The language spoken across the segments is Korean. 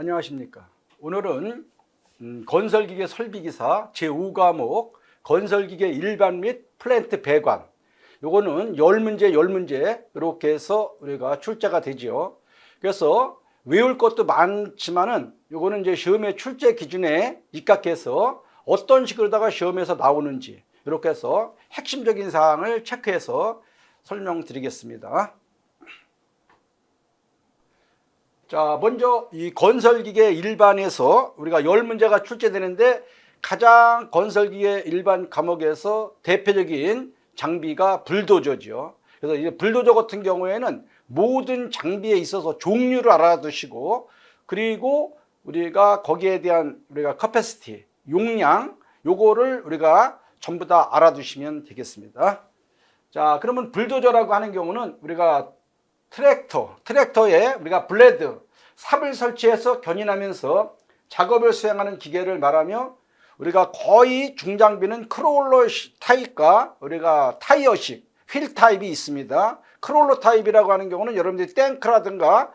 안녕하십니까. 오늘은 건설기계 설비기사 제5과목 건설기계 일반 및 플랜트 배관, 요거는 10문제 10문제 이렇게 해서 우리가 출제가 되지요. 그래서 외울 것도 많지만은 요거는 이제 시험의 출제 기준에 입각해서 어떤 식으로다가 시험에서 나오는지 이렇게 해서 핵심적인 사항을 체크해서 설명드리겠습니다. 자, 먼저 이 건설기계 일반에서 우리가 10문제가 출제되는데 가장 건설기계 일반 과목에서 대표적인 장비가 불도저죠. 그래서 이 불도저 같은 경우에는 모든 장비에 있어서 종류를 알아두시고, 그리고 우리가 거기에 대한 우리가 캐패시티, 용량, 요거를 우리가 전부 다 알아두시면 되겠습니다. 자, 그러면 불도저라고 하는 경우는 우리가 트랙터에 우리가 블레드, 삽을 설치해서 견인하면서 작업을 수행하는 기계를 말하며, 우리가 거의 중장비는 크롤러 타입과 우리가 타이어식, 휠 타입이 있습니다. 크롤러 타입이라고 하는 경우는 여러분들이 탱크라든가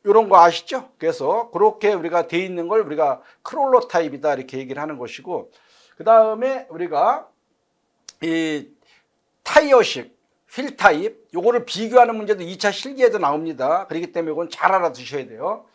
이런 거 아시죠? 그래서 그렇게 우리가 돼 있는 걸 우리가 크롤러 타입이다 이렇게 얘기를 하는 것이고, 그 다음에 우리가 이 타이어식, 휠 타입, 요거를 비교하는 문제도 2차 실기에도 나옵니다. 그렇기 때문에 이건 잘 알아두셔야 돼요.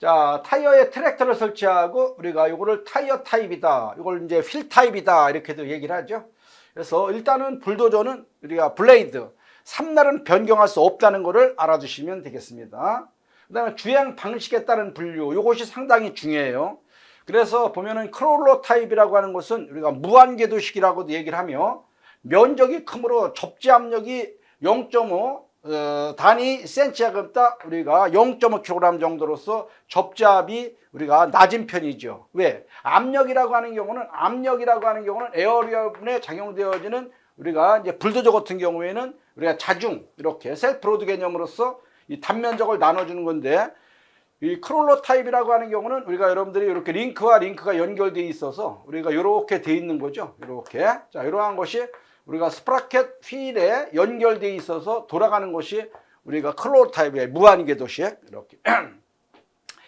자, 타이어에 트랙터를 설치하고 우리가 요거를 타이어 타입이다, 이걸 이제 휠 타입이다 이렇게도 얘기를 하죠. 그래서 일단은 불도저는 우리가 블레이드, 삼날은 변경할 수 없다는 것을 알아두시면 되겠습니다. 그 다음에 주행 방식에 따른 분류, 요것이 상당히 중요해요. 그래서 보면은 크롤러 타입이라고 하는 것은 우리가 무한궤도식이라고도 얘기를 하며, 면적이 크므로 접지 압력이 0.5 단위 센치아급다 우리가 0.5kg 정도로서 접지압이 우리가 낮은 편이죠. 왜? 압력이라고 하는 경우는 에어리어분에 작용되어지는 우리가 이제 불도저 같은 경우에는 우리가 자중, 이렇게 셀프로드 개념으로서 이 단면적을 나눠주는 건데, 이 크롤러 타입이라고 하는 경우는 우리가 여러분들이 이렇게 링크가 연결되어 있어서 우리가 이렇게 되어 있는 거죠. 이렇게. 자, 이러한 것이 우리가 스프라켓 휠에 연결되어 있어서 돌아가는 것이 우리가 크롤러 타입의 무한궤도식. 이렇게. 그러니까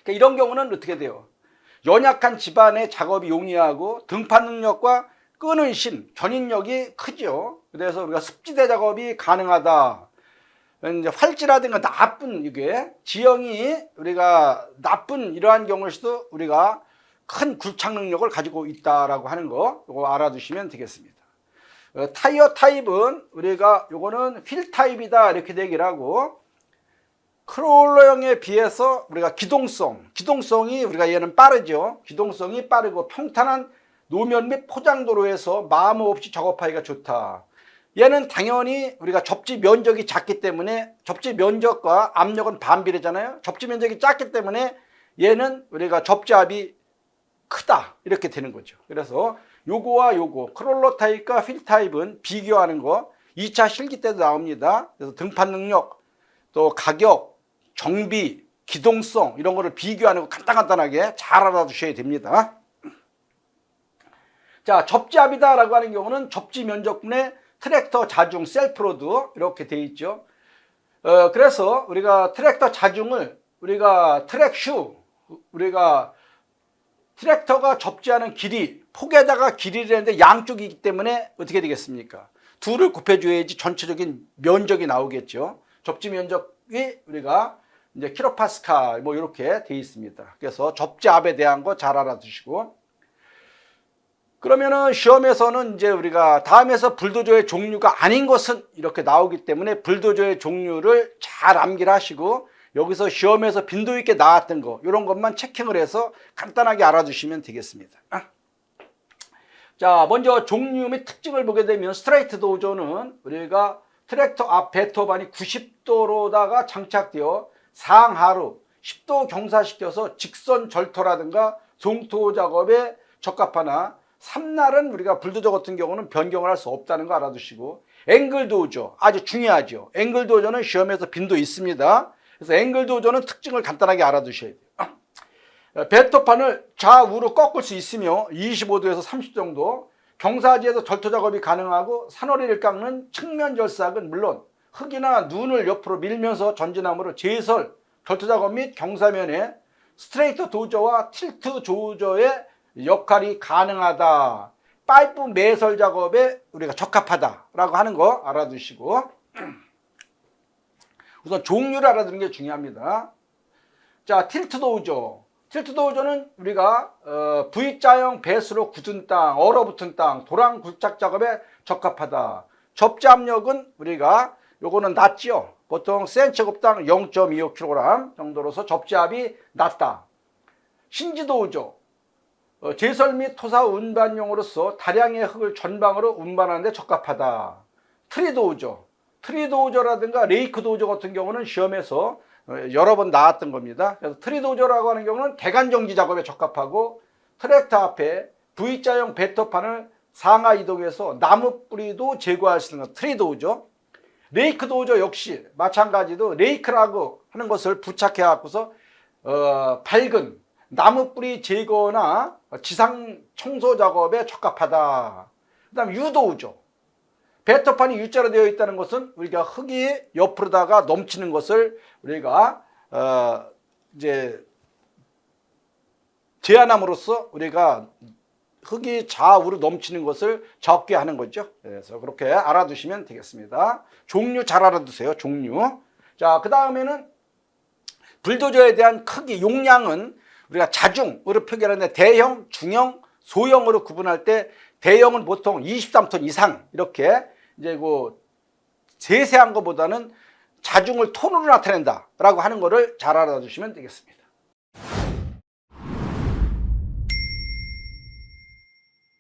이런 경우는 어떻게 돼요? 연약한 집안의 작업이 용이하고 등판 능력과 끄는 심, 견인력이 크죠. 그래서 우리가 습지대 작업이 가능하다. 이제 활지라든가 나쁜 이게 지형이 우리가 나쁜 이러한 경우에서도 우리가 큰 굴착 능력을 가지고 있다라고 하는 거, 이거 알아두시면 되겠습니다. 타이어 타입은 우리가 요거는 휠 타입이다 이렇게 얘기를 하고, 크롤러형에 비해서 우리가 기동성이 우리가 얘는 빠르죠. 기동성이 빠르고 평탄한 노면 및 포장도로에서 마모 없이 작업하기가 좋다. 얘는 당연히 우리가 접지 면적이 작기 때문에, 접지 면적과 압력은 반비례잖아요. 접지 면적이 작기 때문에 얘는 우리가 접지압이 크다 이렇게 되는 거죠. 그래서 요거와 요거 크롤러 타입과 휠 타입은 비교하는 거 2차 실기 때도 나옵니다. 그래서 등판 능력, 또 가격, 정비, 기동성 이런 거를 비교하는 거 간단하게 잘 알아두셔야 됩니다. 자, 접지압이다 라고 하는 경우는 접지 면적분의 트랙터 자중 셀프로드 이렇게 돼 있죠. 그래서 우리가 트랙터 자중을 우리가 트랙슈, 우리가 트랙터가 접지하는 길이 폭에다가 길이를 했는데 양쪽이기 때문에 어떻게 되겠습니까? 둘을 곱해줘야지 전체적인 면적이 나오겠죠. 접지 면적이 우리가 이제 킬로파스칼 뭐 이렇게 돼 있습니다. 그래서 접지압에 대한 거 잘 알아두시고, 그러면은 시험에서는 이제 우리가 다음에서 불도저의 종류가 아닌 것은 이렇게 나오기 때문에 불도저의 종류를 잘 암기를 하시고, 여기서 시험에서 빈도 있게 나왔던 거 이런 것만 체킹을 해서 간단하게 알아두시면 되겠습니다. 자, 먼저 종류 및 특징을 보게 되면 스트레이트 도저는 우리가 트랙터 앞 배터반이 90도로다가 장착되어 상하로 10도 경사시켜서 직선 절토라든가 송토 작업에 적합하나, 삼날은 우리가 불도저 같은 경우는 변경을 할 수 없다는 거 알아두시고, 앵글 도저 아주 중요하죠. 앵글 도저는 시험에서 빈도 있습니다. 그래서 앵글 도저는 특징을 간단하게 알아두셔야 돼요. 배터판을 좌우로 꺾을 수 있으며 25도에서 30도 정도, 경사지에서 절토 작업이 가능하고, 산허리를 깎는 측면 절삭은 물론 흙이나 눈을 옆으로 밀면서 전진함으로 제설, 절토 작업 및 경사면에 스트레이트 도저와 틸트 도저의 역할이 가능하다. 파이프 매설 작업에 우리가 적합하다라고 하는 거 알아두시고, 우선 종류를 알아두는 게 중요합니다. 자, 틸트 도저. 틸트 도저는 우리가 V자형 배수로 굳은 땅, 얼어붙은 땅, 도랑 굴착 작업에 적합하다. 접지 압력은 우리가 요거는 낮죠. 보통 센체곱당 0.25kg 정도로서 접지압이 낮다. 신지 도저. 제설 및 토사 운반용으로서 다량의 흙을 전방으로 운반하는 데 적합하다. 트리 도저. 트리 도저라든가 레이크 도저 같은 경우는 시험에서 여러 번 나왔던 겁니다. 그래서 트리 도저라고 하는 경우는 대간 정지 작업에 적합하고, 트랙터 앞에 V자형 배터판을 상하 이동해서 나무 뿌리도 제거할 수 있는 것, 트리 도저. 레이크 도저 역시 마찬가지로 레이크라고 하는 것을 부착해 갖고서 밝은 나무 뿌리 제거나 지상 청소 작업에 적합하다. 그다음 유도우죠. 배터판이 U자로 되어 있다는 것은 우리가 흙이 옆으로다가 넘치는 것을 우리가 이제 제한함으로써 우리가 흙이 좌우로 넘치는 것을 적게 하는 거죠. 그래서 그렇게 알아두시면 되겠습니다. 종류 잘 알아두세요. 종류. 자, 그 다음에는 불도저에 대한 크기, 용량은 우리가 자중으로 표기하는데 대형, 중형, 소형으로 구분할 때 대형은 보통 23톤 이상 이렇게 이제 그 세세한 것보다는 자중을 톤으로 나타낸다라고 하는 거를 잘 알아두시면 되겠습니다.